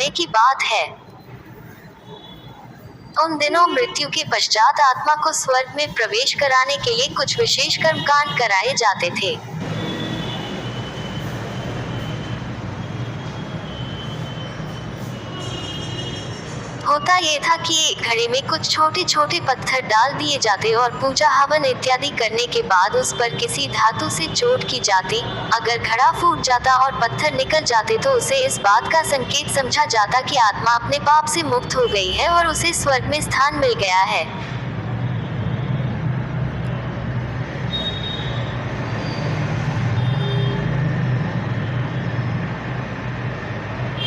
की बात है। उन दिनों मृत्यु के पश्चात आत्मा को स्वर्ग में प्रवेश कराने के लिए कुछ विशेष कर्मकांड कराए जाते थे। होता ये था कि एक घड़े में कुछ छोटे छोटे पत्थर डाल दिए जाते और पूजा हवन इत्यादि करने के बाद उस पर किसी धातु से चोट की जाती। अगर घड़ा फूट जाता और पत्थर निकल जाते तो उसे इस बात का संकेत समझा जाता कि आत्मा अपने पाप से मुक्त हो गई है और उसे स्वर्ग में स्थान मिल गया है।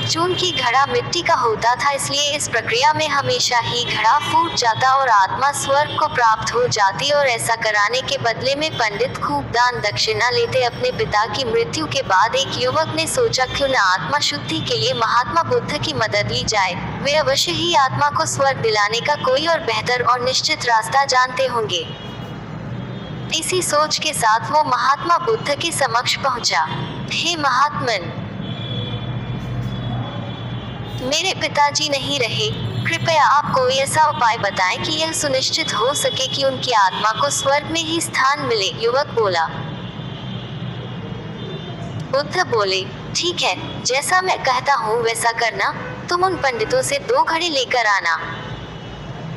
चूंकि घड़ा मिट्टी का होता था, इसलिए इस प्रक्रिया में हमेशा ही घड़ा फूट जाता और आत्मा स्वर्ग को प्राप्त हो जाती। और ऐसा कराने के बदले में पंडित खूब दान दक्षिणा लेते। अपने पिता की मृत्यु के बाद एक युवक ने सोचा क्यों न आत्मा शुद्धि के लिए महात्मा बुद्ध की मदद ली जाए। वे अवश्य ही आत्मा को स्वर्ग दिलाने का कोई और बेहतर और निश्चित रास्ता जानते होंगे। इसी सोच के साथ वो महात्मा बुद्ध के समक्ष पहुंचा। हे महात्मन, मेरे पिताजी नहीं रहे, कृपया आप कोई ऐसा उपाय बताएं कि यह सुनिश्चित हो सके कि उनकी आत्मा को स्वर्ग में ही स्थान मिले। युवक बोला। बुद्ध बोले, ठीक है, जैसा मैं कहता हूँ वैसा करना। तुम उन पंडितों से 2 घड़े लेकर आना,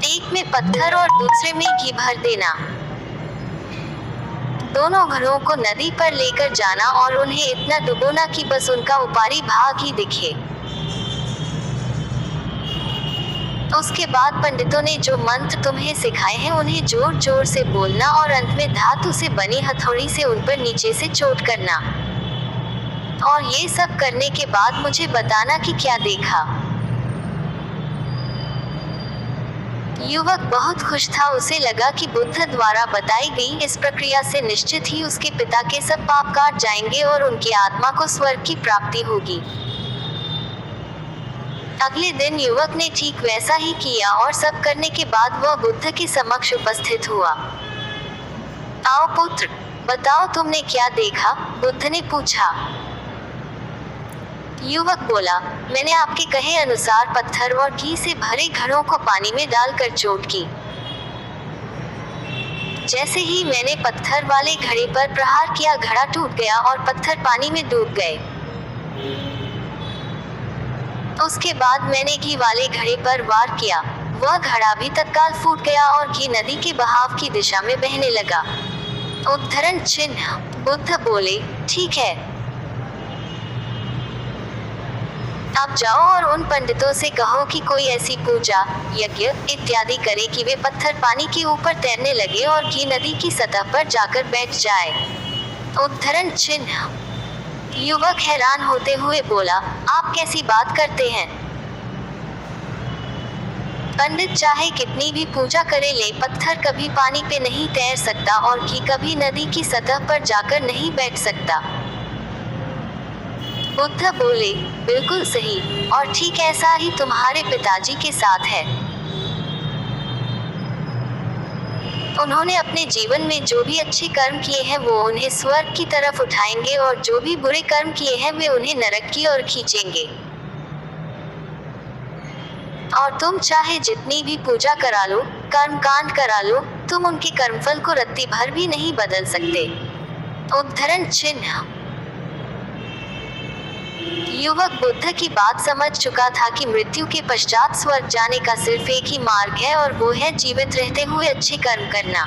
एक में पत्थर और दूसरे में घी भर देना। दोनों घड़ों को नदी पर लेकर जाना और उन्हें इतना डुबोना कि बस उनका ऊपरी भाग ही दिखे। उसके बाद पंडितों ने जो मंत्र तुम्हें सिखाए हैं उन्हें जोर जोर से बोलना और अंत में धातु से बनी हथौड़ी से उन पर नीचे से चोट करना। और ये सब करने के बाद मुझे बताना कि क्या देखा। युवक बहुत खुश था। उसे लगा कि बुद्ध द्वारा बताई गई इस प्रक्रिया से निश्चित ही उसके पिता के सब पाप काट जाएंगे और उनकी आत्मा को स्वर्ग की प्राप्ति होगी। अगले दिन युवक ने ठीक वैसा ही किया और सब करने के बाद वह बुद्ध के समक्ष उपस्थित हुआ। आओ पुत्र, बताओ तुमने क्या देखा, बुद्ध ने पूछा। युवक बोला, मैंने आपके कहे अनुसार पत्थर और घी से भरे घड़ों को पानी में डालकर चोट की। जैसे ही मैंने पत्थर वाले घड़े पर प्रहार किया, घड़ा टूट गया और पत्थर पानी में डूब गए। उसके बाद मैंने घी वाले घड़े पर वार किया, वह घड़ा भी तत्काल फूट गया और घी नदी के बहाव की दिशा में बहने लगा। उद्धरण चिन्ह। बुद्ध बोले, ठीक है, अब जाओ और उन पंडितों से कहो कि कोई ऐसी पूजा, यज्ञ इत्यादि करे कि वे पत्थर पानी के ऊपर तैरने लगे और घी नदी की सतह पर जाकर बैठ जाए। उद्धरण चिन्ह। युवक हैरान होते हुए बोला, आप कैसी बात करते हैं? पंडित चाहे कितनी भी पूजा करे ले, पत्थर कभी पानी पे नहीं तैर सकता और घी कभी नदी की सतह पर जाकर नहीं बैठ सकता। बुद्ध बोले, बिल्कुल सही, और ठीक ऐसा ही तुम्हारे पिताजी के साथ है। उन्होंने अपने जीवन में जो भी अच्छे कर्म किए हैं वो उन्हें स्वर्ग की तरफ उठाएंगे और जो भी बुरे कर्म किए हैं वे उन्हें नरक की ओर खींचेंगे। और तुम चाहे जितनी भी पूजा करा लो, कर्मकांड करा लो, तुम उनके कर्मफल को रत्ती भर भी नहीं बदल सकते। उद्धरण चिन्ह। युवक बुद्ध की बात समझ चुका था कि मृत्यु के पश्चात स्वर्ग जाने का सिर्फ एक ही मार्ग है और वो है जीवित रहते हुए अच्छे कर्म करना।